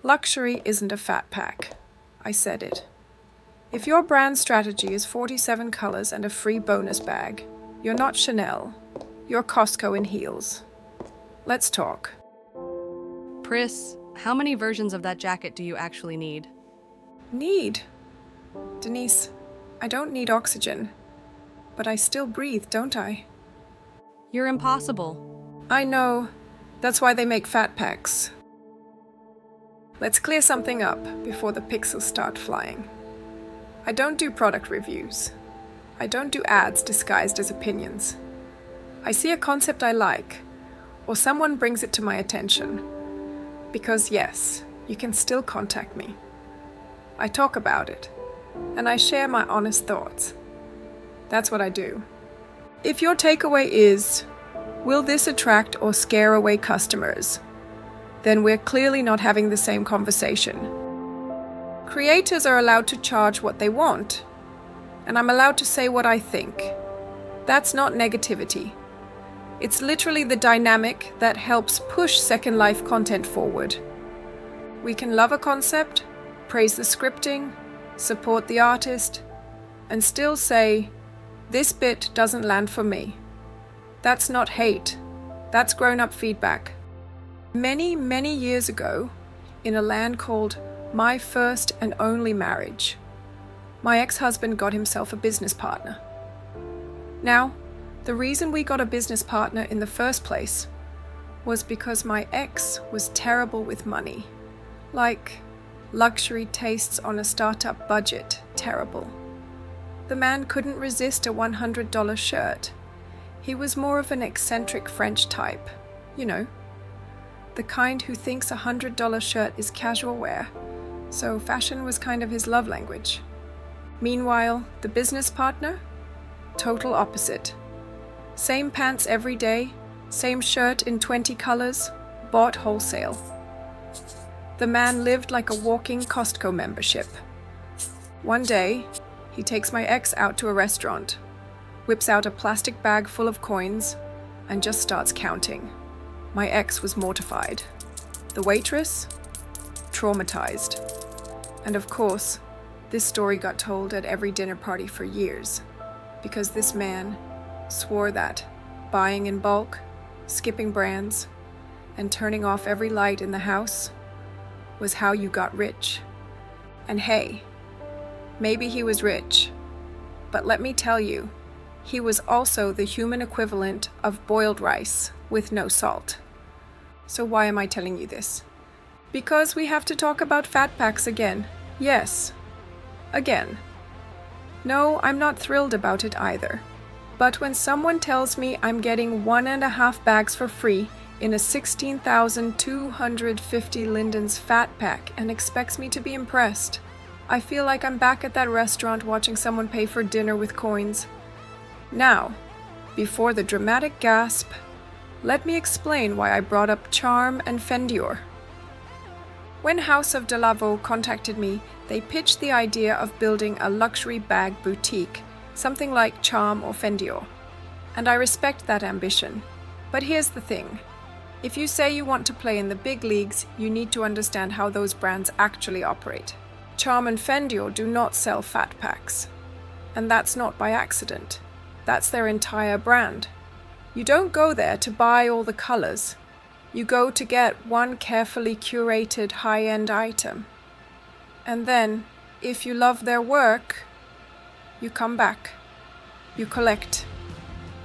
Luxury isn't a fat pack. I said it. If your brand strategy is 47 colors and a free bonus bag, you're not Chanel. You're Costco in heels. Let's talk. Pris, how many versions of that jacket do you actually need? Need? Denise, I don't need oxygen. But I still breathe, don't I? You're impossible. I know. That's why they make fat packs. Let's clear something up before the pixels start flying. I don't do product reviews. I don't do ads disguised as opinions. I see a concept I like, or someone brings it to my attention. Because yes, you can still contact me. I talk about it, and I share my honest thoughts. That's what I do. If your takeaway is, will this attract or scare away customers? Then we're clearly not having the same conversation. Creators are allowed to charge what they want, and I'm allowed to say what I think. That's not negativity. It's literally the dynamic that helps push Second Life content forward. We can love a concept, praise the scripting, support the artist, and still say, this bit doesn't land for me. That's not hate. That's grown-up feedback. Many, many years ago, in a land called My First and Only Marriage, my ex-husband got himself a business partner. Now, the reason we got a business partner in the first place was because my ex was terrible with money. Like, luxury tastes on a startup budget, terrible. The man couldn't resist a $100 shirt. He was more of an eccentric French type, you know, the kind who thinks a $100 shirt is casual wear, so fashion was kind of his love language. Meanwhile, the business partner? Total opposite. Same pants every day, same shirt in 20 colors, bought wholesale. The man lived like a walking Costco membership. One day, he takes my ex out to a restaurant, whips out a plastic bag full of coins, and just starts counting. My ex was mortified. The waitress? Traumatized. And of course, this story got told at every dinner party for years, because this man swore that buying in bulk, skipping brands, and turning off every light in the house was how you got rich. And hey, maybe he was rich, but let me tell you, he was also the human equivalent of boiled rice with no salt. So why am I telling you this? Because we have to talk about fat packs again. Yes. Again. No, I'm not thrilled about it either. But when someone tells me I'm getting 1.5 bags for free in a 16,250 Linden's fat pack and expects me to be impressed, I feel like I'm back at that restaurant watching someone pay for dinner with coins. Now, before the dramatic gasp, let me explain why I brought up Charm and Fendior. When House of Delavaux contacted me, they pitched the idea of building a luxury bag boutique, something like Charm or Fendior. And I respect that ambition. But here's the thing. If you say you want to play in the big leagues, you need to understand how those brands actually operate. Charm and Fendior do not sell fat packs. And that's not by accident. That's their entire brand. You don't go there to buy all the colors. You go to get one carefully curated high-end item. And then, if you love their work, you come back. You collect.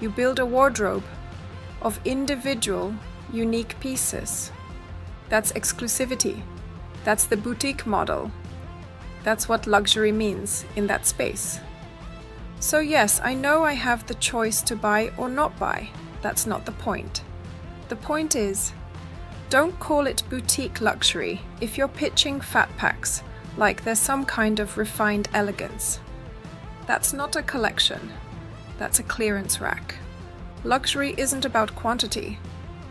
You build a wardrobe of individual, unique pieces. That's exclusivity. That's the boutique model. That's what luxury means in that space. So yes, I know I have the choice to buy or not buy. That's not the point. The point is, don't call it boutique luxury if you're pitching fat packs like there's some kind of refined elegance. That's not a collection. That's a clearance rack. Luxury isn't about quantity.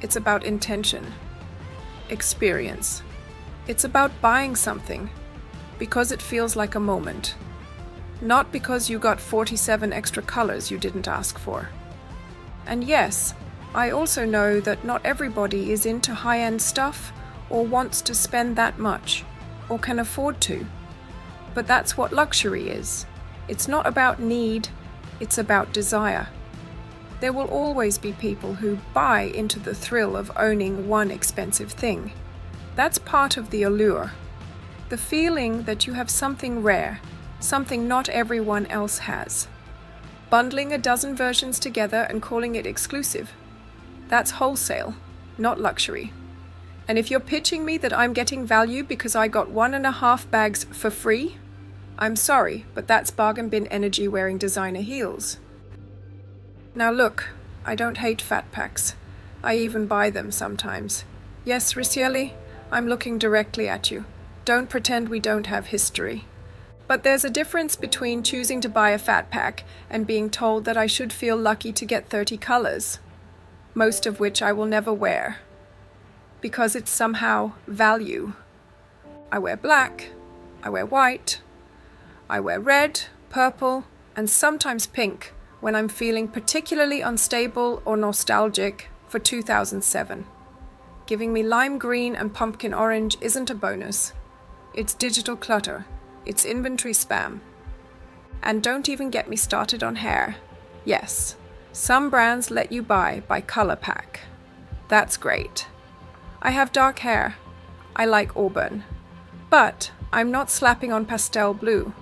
It's about intention. Experience. It's about buying something because it feels like a moment. Not because you got 47 extra colors you didn't ask for. And yes, I also know that not everybody is into high-end stuff or wants to spend that much, or can afford to. But that's what luxury is. It's not about need, it's about desire. There will always be people who buy into the thrill of owning one expensive thing. That's part of the allure. The feeling that you have something rare, something not everyone else has. Bundling a dozen versions together and calling it exclusive. That's wholesale, not luxury. And if you're pitching me that I'm getting value because I got 1.5 bags for free, I'm sorry, but that's bargain bin energy wearing designer heels. Now look, I don't hate fat packs. I even buy them sometimes. Yes, Risieli, I'm looking directly at you. Don't pretend we don't have history. But there's a difference between choosing to buy a fat pack and being told that I should feel lucky to get 30 colors, most of which I will never wear, because it's somehow value. I wear black, I wear white, I wear red, purple, and sometimes pink when I'm feeling particularly unstable or nostalgic for 2007. Giving me lime green and pumpkin orange isn't a bonus. It's digital clutter. It's inventory spam. And don't even get me started on hair. Yes, some brands let you buy by color pack. That's great. I have dark hair. I like auburn. But I'm not slapping on pastel blue,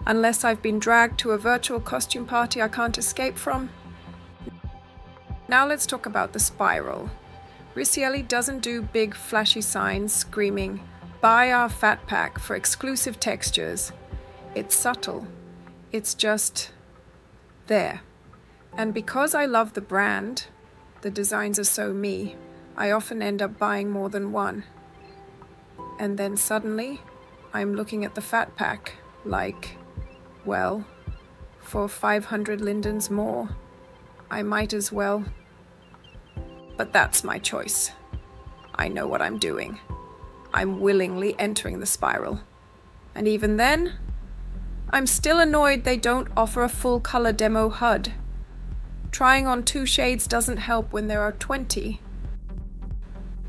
unless I've been dragged to a virtual costume party I can't escape from. Now let's talk about the spiral. Risieli doesn't do big flashy signs screaming, "Buy our fat pack for exclusive textures." It's subtle. It's just there. And because I love the brand, the designs are so me, I often end up buying more than one. And then suddenly, I'm looking at the fat pack like, well, for 500 lindens more, I might as well. But that's my choice. I know what I'm doing. I'm willingly entering the spiral. And even then, I'm still annoyed they don't offer a full color demo HUD. Trying on 2 shades doesn't help when there are 20.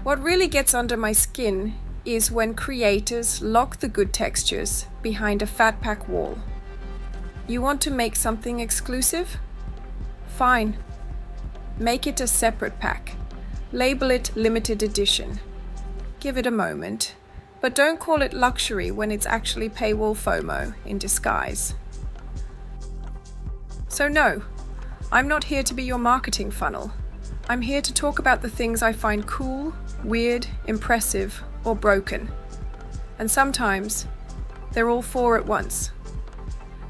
What really gets under my skin is when creators lock the good textures behind a fat pack wall. You want to make something exclusive? Fine. Make it a separate pack. Label it limited edition. Give it a moment, but don't call it luxury when it's actually paywall FOMO in disguise. So no, I'm not here to be your marketing funnel. I'm here to talk about the things I find cool, weird, impressive, or broken. And sometimes, they're all 4 at once.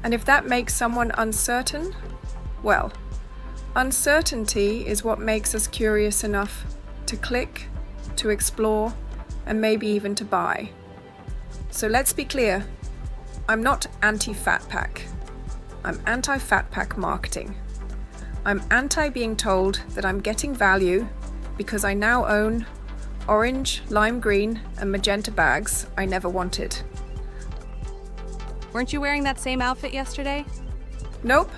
And if that makes someone uncertain, well, uncertainty is what makes us curious enough to click, to explore, and maybe even to buy. So let's be clear, I'm not anti-fat pack. I'm anti-fat pack marketing. I'm anti being told that I'm getting value because I now own orange, lime green, and magenta bags I never wanted. Weren't you wearing that same outfit yesterday? Nope.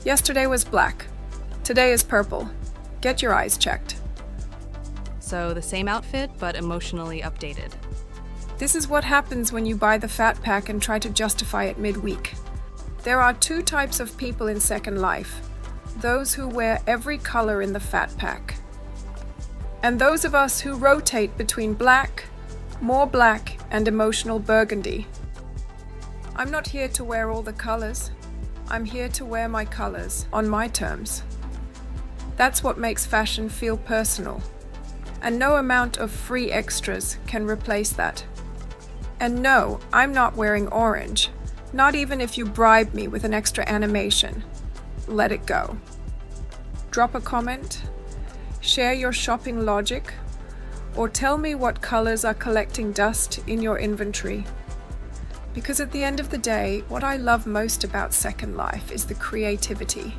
Yesterday was black. Today is purple. Get your eyes checked. So the same outfit, but emotionally updated. This is what happens when you buy the fat pack and try to justify it midweek. There are 2 types of people in Second Life. Those who wear every color in the fat pack. And those of us who rotate between black, more black, and emotional burgundy. I'm not here to wear all the colors. I'm here to wear my colors on my terms. That's what makes fashion feel personal. And no amount of free extras can replace that. And no, I'm not wearing orange. Not even if you bribe me with an extra animation. Let it go. Drop a comment, share your shopping logic, or tell me what colors are collecting dust in your inventory. Because at the end of the day, what I love most about Second Life is the creativity.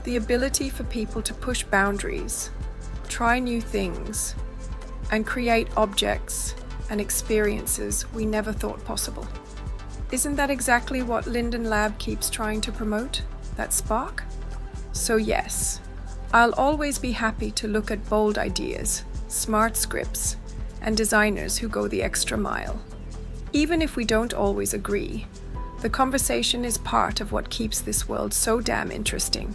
The ability for people to push boundaries, try new things, and create objects and experiences we never thought possible. Isn't that exactly what Linden Lab keeps trying to promote? That spark? So yes, I'll always be happy to look at bold ideas, smart scripts, and designers who go the extra mile. Even if we don't always agree, the conversation is part of what keeps this world so damn interesting.